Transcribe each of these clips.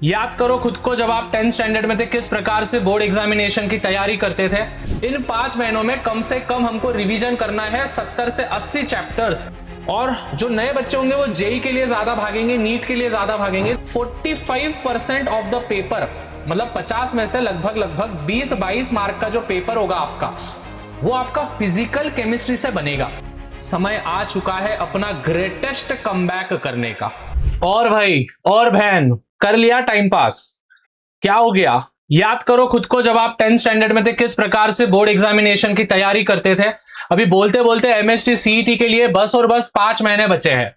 याद करो खुद को जब आप 10th स्टैंडर्ड में थे किस प्रकार से बोर्ड एग्जामिनेशन की तैयारी करते थे। इन 5 महीनों में कम से कम हमको रिवीजन करना है 70 से 80 चैप्टर्स। और जो नए बच्चे होंगे वो जेई के लिए ज्यादा भागेंगे, नीट के लिए ज्यादा भागेंगे। 45% ऑफ द पेपर, मतलब 50 में से लगभग 20-22 मार्क का जो पेपर होगा आपका, वो आपका फिजिकल केमिस्ट्री से बनेगा। समय आ चुका है अपना ग्रेटेस्ट कमबैक करने का। और भाई और बहन, कर लिया टाइम पास? क्या हो गया? याद करो खुद को जब आप 10th स्टैंडर्ड में थे किस प्रकार से बोर्ड एग्जामिनेशन की तैयारी करते थे। अभी बोलते बोलते एमएसटी सीईटी के लिए बस और बस 5 महीने बचे हैं।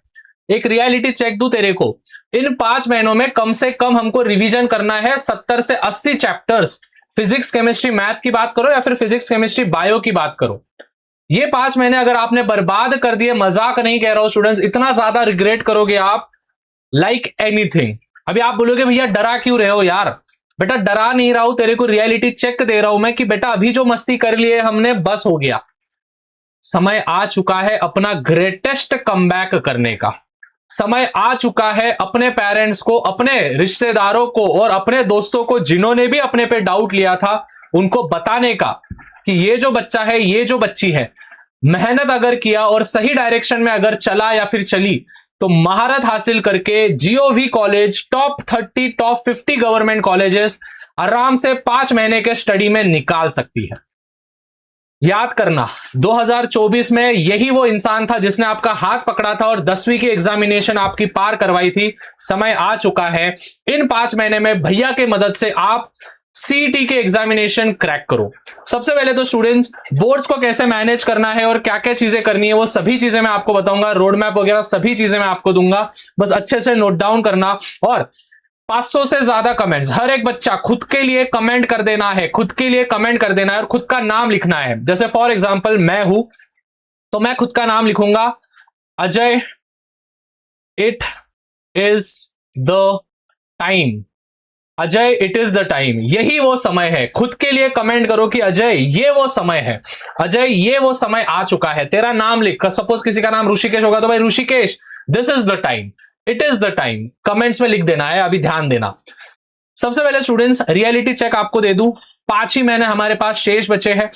एक रियलिटी चेक दूं तेरे को, इन 5 महीनों में कम से कम हमको रिवीजन करना है 70 से 80 चैप्टर्स। फिजिक्स केमिस्ट्री मैथ की बात करो या फिर फिजिक्स केमिस्ट्री बायो की बात करो, ये 5 महीने अगर आपने बर्बाद कर दिए, मजाक नहीं कह रहा हूं स्टूडेंट्स, इतना ज्यादा रिग्रेट करोगे आप लाइक एनीथिंग। अभी आप बोलोगे भैया डरा क्यों रहे हो यार? बेटा डरा नहीं रहा हूं, तेरे को रियलिटी चेक दे रहा हूं मैं कि बेटा अभी जो मस्ती कर लिए हमने बस हो गया। समय आ चुका है अपना ग्रेटेस्ट कमबैक करने का। समय आ चुका है अपने पेरेंट्स को, अपने रिश्तेदारों को और अपने दोस्तों को जिन्होंने भी अपने पे डाउट लिया था, उनको बताने का कि ये जो बच्चा है, ये जो बच्ची है, मेहनत अगर किया और सही डायरेक्शन में अगर चला या फिर चली तो महारत हासिल करके GOV college, top 30 top 50 government colleges आराम से 5 महीने के स्टडी में निकाल सकती है। याद करना 2024 में यही वो इंसान था जिसने आपका हाथ पकड़ा था और 10वीं की एग्जामिनेशन आपकी पार करवाई थी। समय आ चुका है इन 5 महीने में भैया के मदद से आप सीईटी के एग्जामिनेशन क्रैक करो। सबसे पहले तो स्टूडेंट्स, बोर्ड्स को कैसे मैनेज करना है और क्या क्या चीजें करनी है वो सभी चीजें मैं आपको बताऊंगा। रोड मैप वगैरह सभी चीजें मैं आपको दूंगा, बस अच्छे से नोट डाउन करना। और 500 से ज्यादा कमेंट्स, हर एक बच्चा खुद के लिए कमेंट कर देना है, खुद के लिए कमेंट कर देना है और खुद का नाम लिखना है। जैसे फॉर एग्जाम्पल मैं हूं तो मैं खुद का नाम लिखूंगा Ajay, it is the time. Ajay it is the time, यही वो समय है। खुद के लिए कमेंट करो कि अजय ये वो समय है, अजय ये वो समय आ चुका है। तेरा नाम लिख, सपोज किसी का नाम ऋषिकेश होगा तो भाई Rishikesh this is the time, it is the time, comments में लिख देना है। अभी ध्यान देना, सबसे पहले स्टूडेंट्स रियलिटी चेक आपको दे दूं, 5 ही महीने हमारे पास शेष बचे हैं।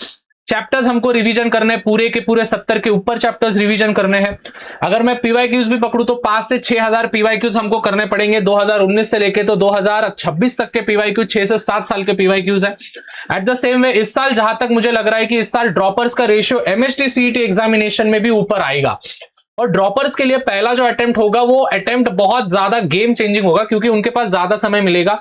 चैप्टर्स हमको रिवीजन करने पूरे के पूरे 70 के ऊपर चैप्टर्स रिवीजन करने हैं। अगर मैं पीवाईक्यूज भी पकड़ू तो 5 से 6000 पीवाईक्यूज हमको करने पड़ेंगे 2019 से लेके तो 2026 तक के पीवाईक्यू 6 से 7 साल के पीवाईक्यूज है। एट द सेम वे इस साल जहां तक मुझे लग रहा है कि इस साल ड्रॉपर्स का रेशियो एमएसटी सीईटी एग्जामिनेशन में भी ऊपर आएगा। और ड्रॉपर्स के लिए पहला जो अटेम्प्ट होगा वो अटेम्प्ट बहुत ज्यादा गेम चेंजिंग होगा क्योंकि उनके पास ज्यादा समय मिलेगा।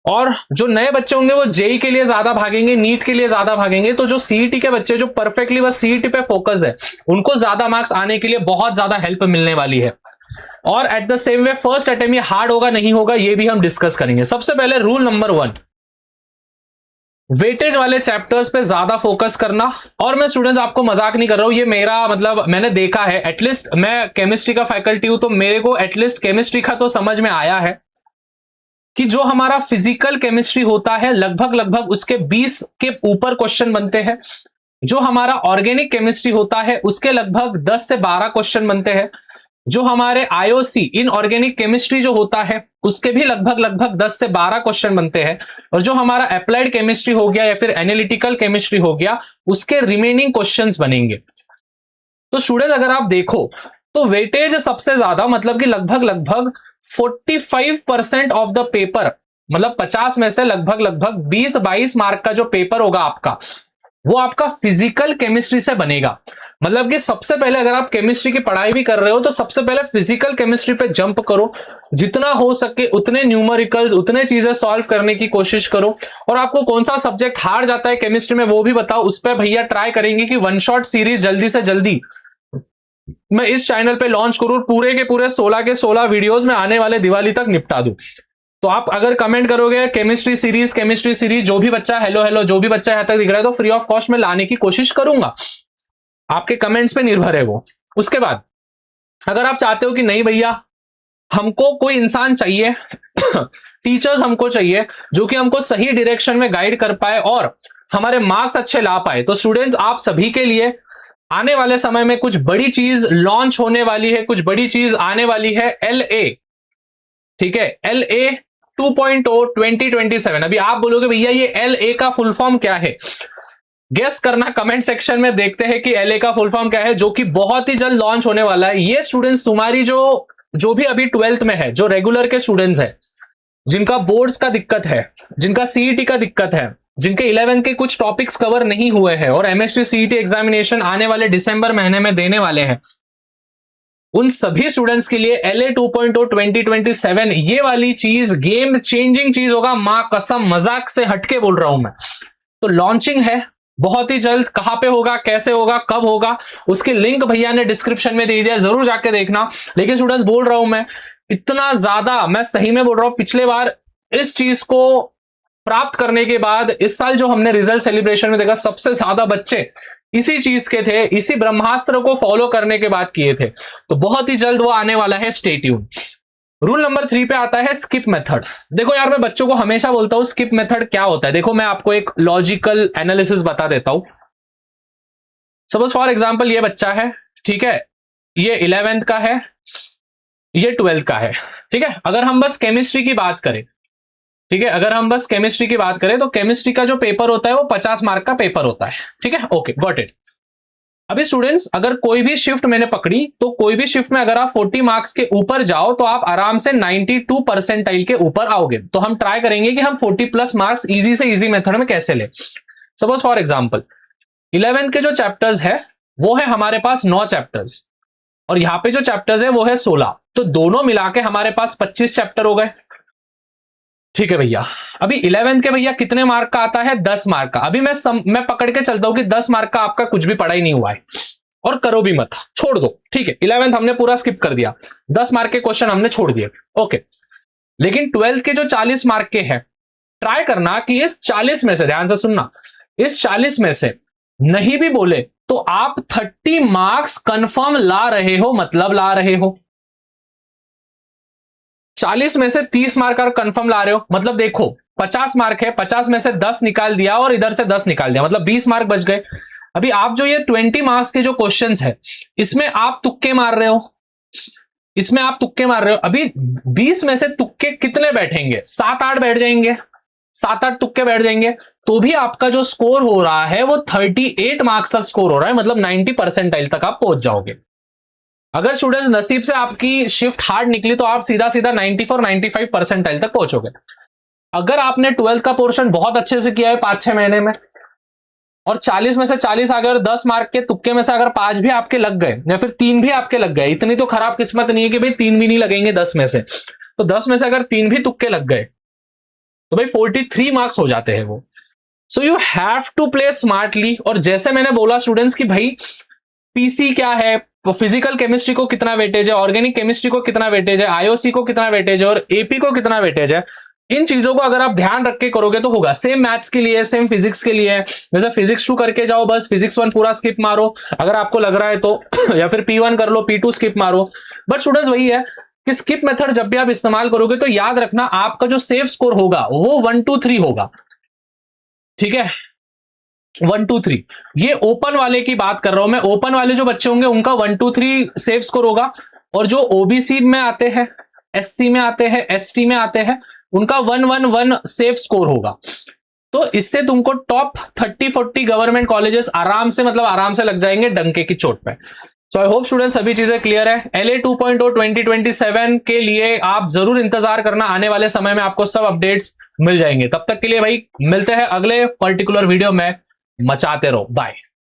और जो नए बच्चे होंगे वो जेई के लिए ज्यादा भागेंगे, नीट के लिए ज्यादा भागेंगे। तो जो सीईटी के बच्चे जो परफेक्टली बस सीईटी पे फोकस है, उनको ज्यादा मार्क्स आने के लिए बहुत ज्यादा हेल्प मिलने वाली है। और at the same way first attempt ये हार्ड होगा नहीं होगा ये भी हम डिस्कस करेंगे। सबसे पहले रूल नंबर 1, वेटेज वाले चैप्टर्स पे ज्यादा फोकस करना। और मैं स्टूडेंट्स आपको मजाक नहीं कर रहा हूं, ये मेरा मतलब मैंने देखा है, एटलीस्ट मैं केमिस्ट्री का फैकल्टी हूं तो मेरे को एटलीस्ट केमिस्ट्री का तो समझ में आया है कि जो हमारा फिजिकल केमिस्ट्री होता है लगभग उसके 20 के ऊपर क्वेश्चन बनते हैं। जो हमारा ऑर्गेनिक केमिस्ट्री होता है उसके लगभग 10 से 12 क्वेश्चन बनते हैं। जो हमारे आईओसी इनऑर्गेनिक केमिस्ट्री जो होता है उसके भी लगभग 10 से 12 क्वेश्चन बनते हैं। और जो हमारा अप्लाइड केमिस्ट्री हो गया या फिर एनालिटिकल केमिस्ट्री हो गया उसके रिमेनिंग क्वेश्चंस बनेंगे। तो स्टूडेंट अगर आप देखो तो वेटेज सबसे ज्यादा मतलब कि लगभग 45% ऑफ द पेपर, मतलब 50 में से लगभग 20-22 मार्क का जो पेपर होगा आपका, वो आपका फिजिकल केमिस्ट्री से बनेगा। मतलब कि सबसे पहले अगर आप केमिस्ट्री की पढ़ाई भी कर रहे हो तो सबसे पहले फिजिकल केमिस्ट्री पे जंप करो, जितना हो सके उतने न्यूमेरिकल्स, उतने चीजें सॉल्व करने की कोशिश करो। और आपको कौन सा सब्जेक्ट हार्ड जाता है केमिस्ट्री में वो भी बताओ, उस पर भैया ट्राई करेंगे कि वन शॉट सीरीज जल्दी से जल्दी मैं इस चैनल पे लॉन्च करूं, पूरे के पूरे 16 के 16 वीडियोस में आने वाले दिवाली तक निपटा दूं। तो आप अगर कमेंट करोगे केमिस्ट्री सीरीज, जो भी बच्चा हेलो जो भी बच्चा यहां तक दिख रहा है तो फ्री ऑफ कॉस्ट में लाने की कोशिश करूंगा, आपके कमेंट्स पे निर्भर है वो। उसके बाद अगर आप चाहते हो कि नहीं भैया हमको कोई इंसान चाहिए टीचर्स हमको चाहिए जो कि हमको सही डायरेक्शन में गाइड कर पाए और हमारे मार्क्स अच्छे ला पाए, तो स्टूडेंट्स आप सभी के लिए आने वाले समय में कुछ बड़ी चीज लॉन्च होने वाली है, कुछ बड़ी चीज आने वाली है। LA, ठीक है, LA 2.0 2027। अभी आप बोलोगे भैया ये LA का फुल फॉर्म क्या है, गेस करना कमेंट सेक्शन में, देखते हैं कि LA का फुल फॉर्म क्या है, जो कि बहुत ही जल्द लॉन्च होने वाला है। ये स्टूडेंट्स तुम्हारी जो भी अभी 12th में है, जो रेगुलर के स्टूडेंट्स है, जिनका बोर्ड्स का दिक्कत है, जिनका CET का दिक्कत है, जिनके 11th के कुछ टॉपिक्स कवर नहीं हुए हैं और MST CET एग्जामिनेशन आने वाले दिसंबर महीने में देने वाले हैं, उन सभी स्टूडेंट्स के लिए LA 2.0 2027 ये वाली चीज गेम चेंजिंग चीज होगा। मां कसम, मजाक से हटके बोल रहा हूं मैं। तो लॉन्चिंग है बहुत ही जल्द, कहां पे होगा, कैसे होगा, कब होगा, उसकी लिंक भैया ने डिस्क्रिप्शन में दे दिया, जरूर जाके देखना। लेकिन स्टूडेंट्स बोल रहा हूं मैं, इतना ज्यादा, मैं सही में बोल रहा हूं, पिछले बार इस चीज को प्राप्त करने के बाद इस साल जो हमने रिजल्ट सेलिब्रेशन में देखा, सबसे ज्यादा बच्चे इसी चीज के थे, इसी ब्रह्मास्त्र को फॉलो करने के बाद किए थे। तो बहुत ही जल्द वो आने वाला है, स्टे ट्यून। रूल नंबर 3 पे आता है स्किप मेथड। देखो यार, मैं बच्चों को हमेशा बोलता हूं स्किप मेथड क्या होता है। देखो मैं आपको एक लॉजिकल एनालिसिस बता देता हूं। सपोज फॉर एग्जांपल ये बच्चा है, ठीक है, ये 11th का है, ये 12th का है, ठीक है। अगर हम बस केमिस्ट्री की बात करें, ठीक है, अगर हम बस केमिस्ट्री की बात करें, तो केमिस्ट्री का जो पेपर होता है वो 50 मार्क का पेपर होता है, ठीक है, ओके, गॉट इट। अभी स्टूडेंट्स, अगर कोई भी शिफ्ट मैंने पकड़ी, तो कोई भी शिफ्ट में अगर आप 40 मार्क्स के ऊपर जाओ तो आप आराम से 92 परसेंटाइल के ऊपर आओगे। तो हम ट्राई करेंगे कि हम 40 प्लस मार्क्स इजी से इजी मेथड में कैसे ले। सपोज फॉर एग्जांपल 11th के जो चैप्टर्स है वो है हमारे पास 9 चैप्टर्स, और यहाँ पे जो चैप्टर्स है वो है 16, तो दोनों मिला के हमारे पास 25 चैप्टर हो गए, ठीक है भैया। अभी 11th के भैया कितने मार्क का आता है, 10 मार्क का। अभी मैं पकड़ के चलता हूं कि 10 मार्क का आपका कुछ भी पढ़ाई नहीं हुआ है, और करो भी मत, छोड़ दो, ठीक है। 11th हमने पूरा स्किप कर दिया, 10 मार्क के क्वेश्चन हमने छोड़ दिए, ओके। लेकिन 12th के जो 40 मार्क के हैं, ट्राई करना कि इस 40 में से, ध्यान से सुनना, इस 40 में से नहीं भी बोले तो आप 30 मार्क्स कंफर्म ला रहे हो, मतलब ला रहे हो। 40 में से 30 मार्क और कंफर्म ला रहे हो, मतलब देखो 50 मार्क है, 50 में से 10 निकाल दिया और इधर से 10 निकाल दिया, मतलब 20 मार्क बच गए। अभी आप जो ये 20 मार्क्स के जो क्वेश्चंस है, इसमें आप तुक्के मार रहे हो, इसमें आप तुक्के मार रहे हो। अभी 20 में से तुक्के कितने बैठेंगे, 7-8 बैठ जाएंगे, 7-8 तुक्के बैठ जाएंगे, तो भी आपका जो स्कोर हो रहा है वो 38 मार्क्स तक स्कोर हो रहा है, मतलब 90 परसेंटाइल तक आप पहुंच जाओगे। अगर स्टूडेंट्स नसीब से आपकी शिफ्ट हार्ड निकली तो आप सीधा सीधा 94-95 परसेंटाइल तक पहुंचोगे। अगर आपने 12th का पोर्शन बहुत अच्छे से किया है 5-6 महीने में, और 40 में से 40 आ गए, और 10 मार्क के तुक्के में से अगर 5 भी आपके लग गए या फिर 3 भी आपके लग गए, इतनी तो खराब किस्मत नहीं है कि भाई 3 भी नहीं लगेंगे 10 में से, तो 10 में से अगर 3 भी तुक्के लग गए तो भाई 43 मार्क्स हो जाते हैं वो। So you have to play smartly. और जैसे मैंने बोला स्टूडेंट्स कि भाई पीसी क्या है, तो फिजिकल केमिस्ट्री को कितना वेटेज है, ऑर्गेनिक केमिस्ट्री को कितना वेटेज है, आईओसी को कितना वेटेज है, और एपी को कितना वेटेज है, इन चीजों को अगर आप ध्यान रख के करोगे तो होगा। सेम मैथ्स के लिए, सेम फिजिक्स के लिए, जैसे फिजिक्स 2 करके जाओ, बस फिजिक्स 1 पूरा स्किप मारो अगर आपको लग रहा है तो, या फिर P1 कर लो, P2 स्किप मारो। बट स्टूडेंट्स वही है कि स्किप मेथड जब भी आप इस्तेमाल करोगे तो याद रखना आपका जो सेफ स्कोर होगा वो 1 2 3 होगा, ठीक है, 1 2 3। ये ओपन वाले की बात कर रहा हूं मैं, ओपन वाले जो बच्चे होंगे उनका 1 2 3 सेफ स्कोर होगा, और जो ओबीसी में आते हैं, एससी में आते हैं, एसटी में आते हैं, उनका 1 1 1 सेफ स्कोर होगा। तो इससे तुमको टॉप 30-40 गवर्नमेंट कॉलेजेस आराम से, मतलब आराम से लग जाएंगे डंके की चोट पे। सो आई होप स्टूडेंट सभी चीजें क्लियर है। LA 2.0 2027 के लिए आप जरूर इंतजार करना, आने वाले समय में आपको सब अपडेट्स मिल जाएंगे। तब तक के लिए भाई मिलते हैं अगले पर्टिकुलर वीडियो में, मचाते रहो, बाय।